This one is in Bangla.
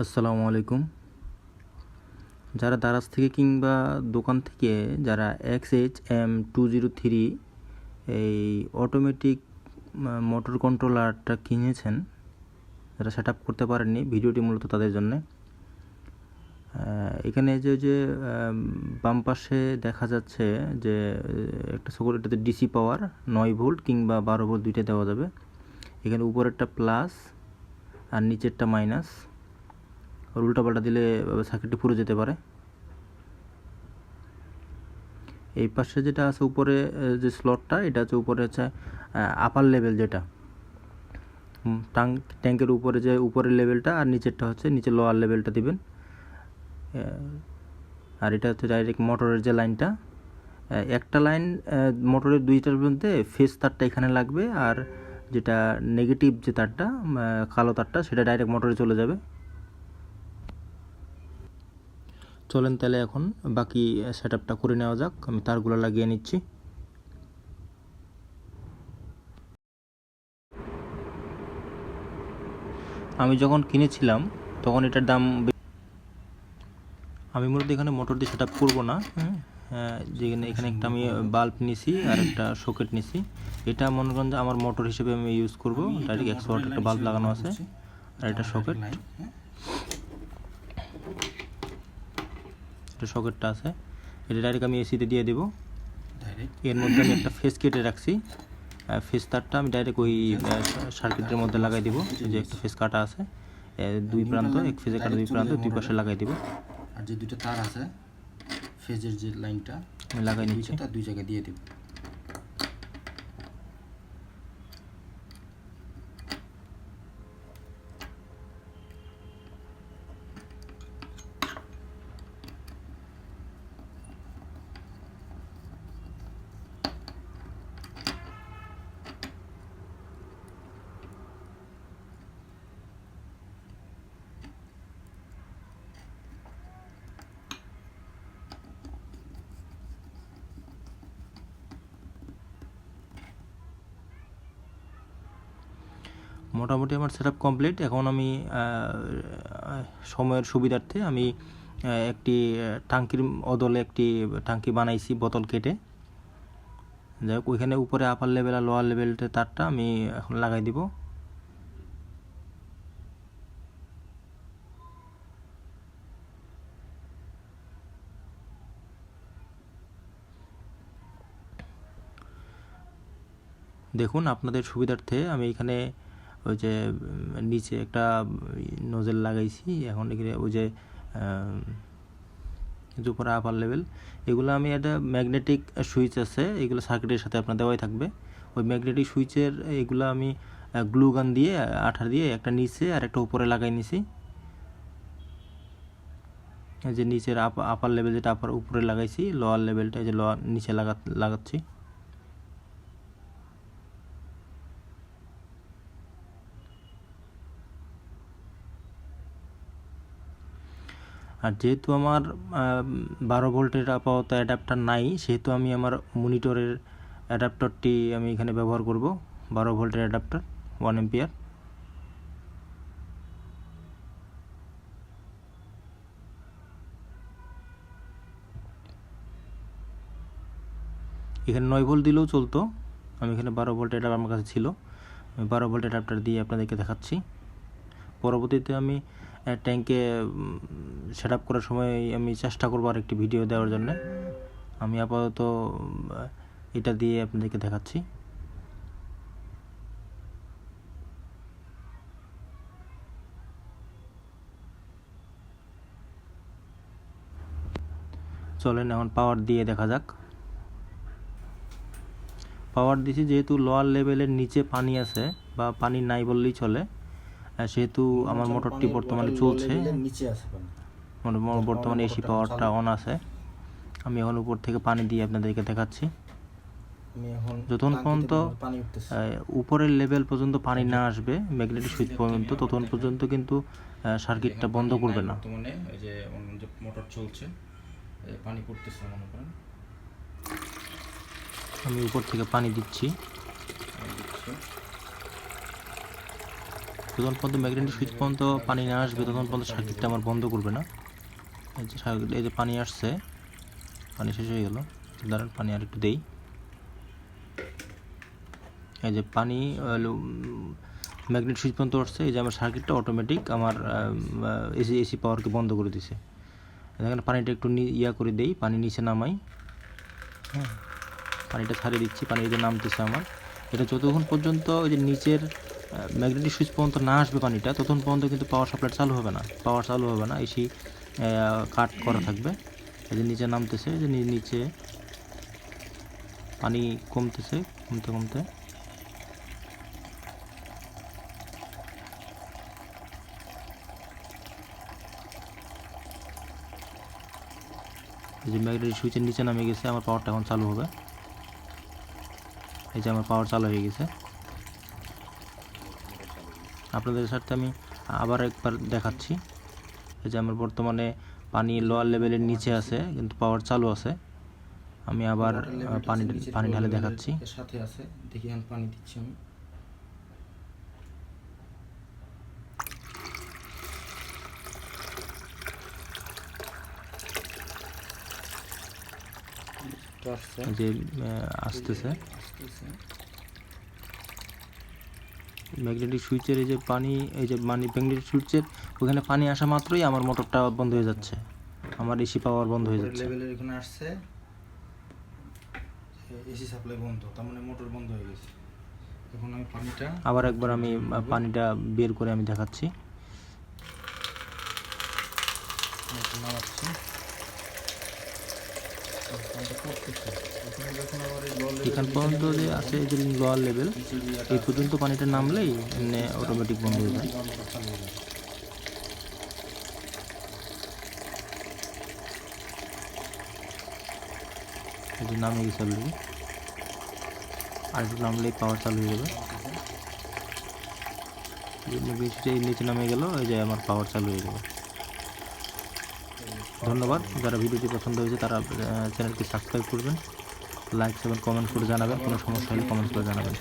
আসসালামু আলাইকুম। যারা দারাজ থেকে কিংবা দোকান থেকে যারা XHM203 এই অটোমেটিক মোটর কন্ট্রোলারটা কিনেছেন, যারা সেট আপ করতে পারেননি, ভিডিওটি মূলত তাদের জন্য। এখানে যে বাম পাশে দেখা যাচ্ছে যে একটা সকল, এটাতে ডিসি পাওয়ার 9 ভোল্ট কিংবা 12 ভোল্ট দুইটা দেওয়া যাবে। এখানে উপরেরটা প্লাস আর নিচেরটা মাইনাস। উল্টাপাল্টা দিলে সার্কিটটি পুরো যেতে পারে। এই পাশে যেটা আছে উপরে যে স্লটটা, এটা হচ্ছে উপরে হচ্ছে আপার লেভেল, যেটা ট্যাঙ্কের উপরে যে উপরের লেভেলটা, আর নিচেরটা হচ্ছে নিচে লোয়ার লেভেলটা দিবেন। আর এটা হচ্ছে ডাইরেক্ট মোটরের যে লাইনটা, একটা লাইন মোটরের দুইটার মধ্যে ফেস তারটা এখানে লাগবে, আর যেটা নেগেটিভ যে তারটা, কালো তারটা, সেটা ডাইরেক্ট মোটরে চলে যাবে। চলেন তাহলে এখন বাকি সেট আপটা করে নেওয়া যাক। আমি তারগুলো লাগিয়ে নিচ্ছি। আমি যখন কিনেছিলাম তখন এটার দাম, আমি মূলত এখানে মোটর দিয়ে সেট আপ করবো না। যেখানে এখানে একটা আমি বাল্ব নিছি আর একটা সকেট নিছি। এটা মনে করেন যে আমার মোটর হিসেবে আমি ইউজ করবো। ডাইরেক্ট 100 ওয়াট একটা বাল্ব লাগানো আছে, আর এটা সকেট, এটা সকেটটা আছে। এটা ডাইরেক্ট আমি এসিতে দিয়ে দেবো। এর মধ্যে আমি একটা ফেস কেটে রাখছি। ফেস তারটা আমি ডাইরেক্ট ওই সার্কিটের মধ্যে লাগাই দিব। যে একটা ফেস কাটা আছে, দুই প্রান্ত, এক ফেজে কাটা দুই প্রান্ত, দুই পাশে লাগাই দিব। আর যে দুটো তার আছে ফেজের যে লাইনটা আমি লাগাই নিচ্ছি, দুই জায়গায় দিয়ে দেব। মোটামুটি আমার সেট আপ কমপ্লিট। এখন আমি সময়ের সুবিধার্থে আমি একটি টাঙ্কির অদলে একটি টাঙ্কি বানাইছি বোতল কেটে। যাই হোক, ওইখানে উপরে আপার লেভেল আর লোয়ার লেভেলটা তারটা আমি এখন লাগাই দিব। দেখুন, আপনাদের সুবিধার্থে আমি এখানে ওই যে নিচে একটা নোজেল লাগাইছি। এখন এখানে ওই যে উপরে আপার লেভেল, এগুলো আমি একটা ম্যাগনেটিক সুইচ আছে, এগুলো সার্কিটের সাথে আপনার দেওয়াই থাকবে। ওই ম্যাগনেটিক সুইচের এগুলো আমি গ্লু গান দিয়ে, আঠা দিয়ে একটা নিচে আর একটা উপরে লাগাই নিছি। যে নিচের আপার লেভেল যেটা উপরে লাগাইছি, লোয়ার লেভেলটা এই যে লোয়ার নিচে লাগাচ্ছি। আর যেহেতু আমার 12 ভোল্টের আপাতত অ্যাডাপ্টার নাই, সেহেতু আমি আমার মনিটরের অ্যাডাপ্টারটি আমি এখানে ব্যবহার করব। 12 ভোল্টের অ্যাডাপ্টার 1 এম্পিয়ার। এখানে 9 ভোল্ট দিলেও চলতো, আমি এখানে 12 ভোল্ট অ্যাডাপ্টার আমার কাছে ছিল, আমি 12 ভোল্ট অ্যাডাপ্টার দিয়ে আপনাদেরকে দেখাচ্ছি। পরবর্তীতে আমি ট্যাঙ্কে সেট আপ করার সময় আমি চেষ্টা করবো আর একটি ভিডিও দেওয়ার জন্য। আমি আপাতত এটা দিয়ে আপনাদেরকে দেখাচ্ছি। চলেন এখন পাওয়ার দিয়ে দেখা যাক। পাওয়ার দিছি, যেহেতু লোয়ার লেভেলের নিচে পানি আছে, বা পানি নাই বললেই চলে, সেহেতু আমার মোটরটি বর্তমানে চলছে। বর্তমানে এসি পাওয়ারটা অন আছে। আমি এখন উপর থেকে পানি দিয়ে আপনাদেরকে দেখাচ্ছি। যতক্ষণ পর্যন্ত উপরের লেভেল পর্যন্ত পানি না আসবে ম্যাগনেটিক সুইচ পর্যন্ত, ততক্ষণ পর্যন্ত কিন্তু সার্কিটটা বন্ধ করবে না। বর্তমানে এই যে মোটর চলছে, পানি পড়তেছে মনে করেন। আমি উপর থেকে পানি দিচ্ছি। যতক্ষণ পর্যন্ত ম্যাগনেটিক সুইচ পর্যন্ত পানি না আসবে ততক্ষণ পর্যন্ত সার্কিটটা আমার বন্ধ করবে না। এই যে পানি আসছে, পানি শেষ হয়ে গেল, দাঁড়ান পানি আর একটু দেই। এই যে পানি ম্যাগনেট সুইচ পর্যন্ত আসছে, এই যে আমার সার্কিটটা অটোমেটিক আমার এসি পাওয়ারকে বন্ধ করে দিছে। এখানে পানিটা একটু করে দেই, পানি নিচে নামাই। হ্যাঁ, পানিটা ছাড়িয়ে দিচ্ছি, পানি এই যে নামতেছে আমার। এটা যতক্ষণ পর্যন্ত ওই যে নিচের ম্যাগনেটিক সুইচ পর্যন্ত না আসবে পানিটা, ততক্ষণ পর্যন্ত কিন্তু পাওয়ার সাপ্লাই চালু হবে না, এসি কাট করা থাকবে। এই যে নিচে নামতেছে, এই যে নিচে পানি কমতেছে, কমতে কমতে এই যে ম্যাগনেটিক সুইচের নিচে নামে গেছে, আমার পাওয়ারটা এখন চালু হবে। এই যে আমার পাওয়ার চালু হয়ে গেছে। আপনাদের সাথে আমি আবার একবার দেখাচ্ছি। এই যে আমার বর্তমানে পানি লোয়ার লেভেলের নিচে আছে, কিন্তু পাওয়ার চালু আছে। আমি আবার পানি ঢালে দেখাচ্ছি। সাথে আছে, দেখি এখন পানি দিচ্ছি আমি। যে আসতেছে ম্যাগনেটিক সুইচের এই যে পানি, এই যে ম্যাগনেটিক সুইচের ওখানে পানি আসা মাত্রই আমার মোটরটা বন্ধ হয়ে যাচ্ছে, আমার এসি পাওয়ার বন্ধ হয়ে যাচ্ছে। লেভেলের এখানে আসছে, এসি সাপ্লাই বন্ধ, তার মানে মোটর বন্ধ হয়ে গেছে। এখন আমি পানিটা আবার একবার আমি পানিটা বের করে আমি দেখাচ্ছি। নামাচ্ছি, এখান পর্যন্ত যে আছে এই যে লোয়ার লেভেল, এই পর্যন্ত পানিটা নামলেই এমনি অটোমেটিক বন্ধ হয়ে যায়। এই যে নামে গেছে অলরেডি, আর একটু নামলেই পাওয়ার চালু হয়ে যাবে। নিচে নামে গেল, এই যে আমার পাওয়ার চালু হয়ে যাবে। ধন্যবাদ। যারা ভিডিওটি পছন্দ হয়েছে তারা চ্যানেলটি সাবস্ক্রাইব করবেন, লাইক এবং কমেন্ট করে জানাবেন, কোনো সমস্যা হলে কমেন্ট করে জানাবেন।